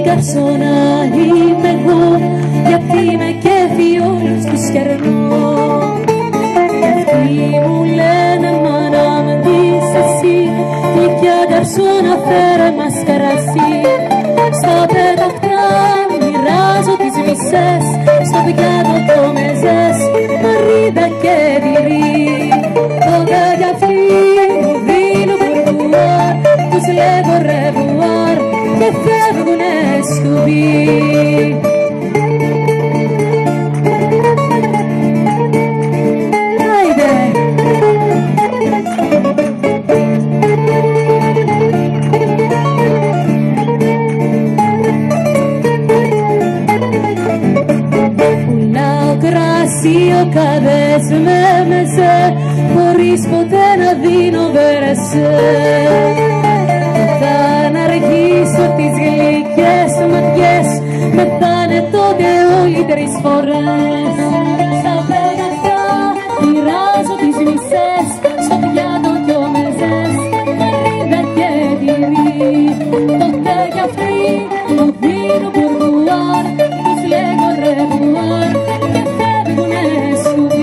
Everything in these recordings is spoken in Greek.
Καρσόνα είμαι εγώ, γιατί με καίει όλους τους κερνώ. Αυτοί μου λένε μάνα μ' δεις εσύ, γλυκιά καρσόνα φέρε μας καρασί. Στα πέταχτρα μοιράζω τις μισές, στο πιάτο το μεζές, μαρίδα και τυρί. Τότε κι αυτοί μου δίνουν μπουρμπουάρ, τους λέγω ρεβουάρ και φεύγουνε σκουμπί. Πουλάω κρασί, ο καδές με μεζέ, χωρίς ποτέ να δίνω βερεσέ. Θα αργήσω τις γλυκές ματιές, μεθάνε τότε όλοι τρεις φορές. Στα πέταχτα μοιράζω τις μισές, στο πιάτο δυο μεζές, μαρίδα και τυρί. Τότε κι αυτοί μου δίνουν μπουρμπουάρ, τους λέγω ρεβουάρ και φεύγουνε σκουμπί.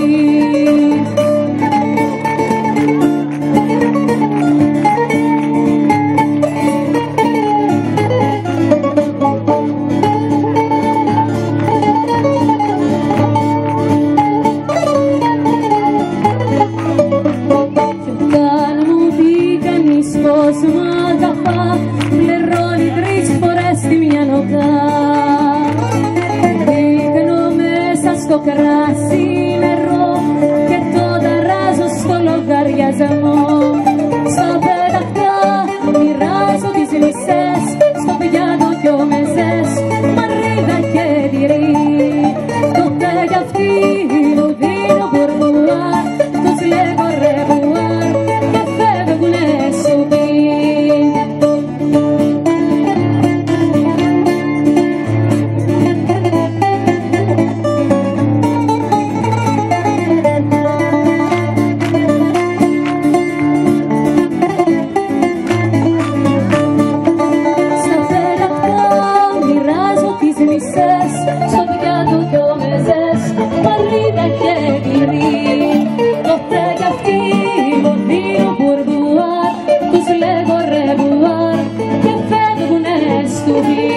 Πως μ' αγαπά, πληρώνει 3 φορές τη μια νοκά. Ρίχνω μέσα στο κράσι νερό και το ταράζω στο λογαριασμό. Στα πέταχτα μοιράζω τις μισές, στο πιάτο δυο μεζές, μαρίδα και τυρί. Τότε κι αυτοί μου δίνουν μπουρμπουάρ, τους λέγω ρεβουάρ και φεύγουνε σκουμπί. Στο πιάτο δυο μεζές, μαρίδα και τυρί. Τότε κι αυτοί μου δίνουν μπουρμπουάρ, τους λέγω ρεβουάρ και φεύγουνε σκουμπί.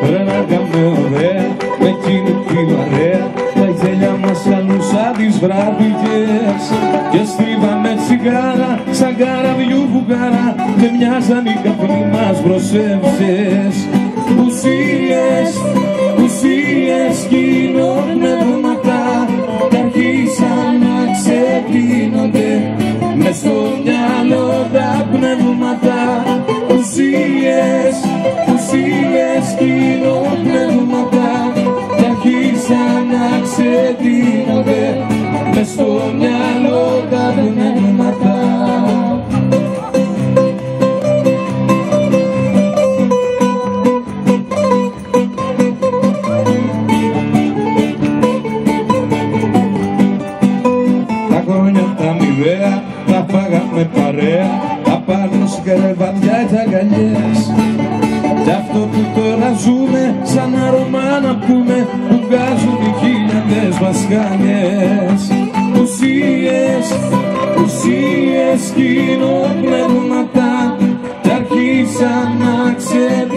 Ρε να κάμε ωραία, με εκείνη την παρέα, τα γέλια μας κάνουν σαν τις βραδιές. Και στρίβαμε τσιγάρα, σαν καραβιού βουγάρα, και μοιάζαν οι καπνοί μας προσεύσες. Ουσίες, ουσίες, κοινοπνεύματα, κι αρχίσαν να ξεπίνονται μες στο μυαλό τα πνεύματα. Ουσίες, ουσίες, κοινοπνεύματα, κι αρχίσαν να ξεπίνονται μες στο μυαλό τα πνεύματα. Τα φάγαμε παρέα, απάνω στην κρεβατιά και αγκαλιές. Κι αυτό που τώρα ζούμε, σαν αρωμά να πούμε, που βγάζουν οι χίλιαντες μασκάνιες. Ουσίες, ουσίες, κοινοπνεύματα, κι αρχίσαν να ξέρουν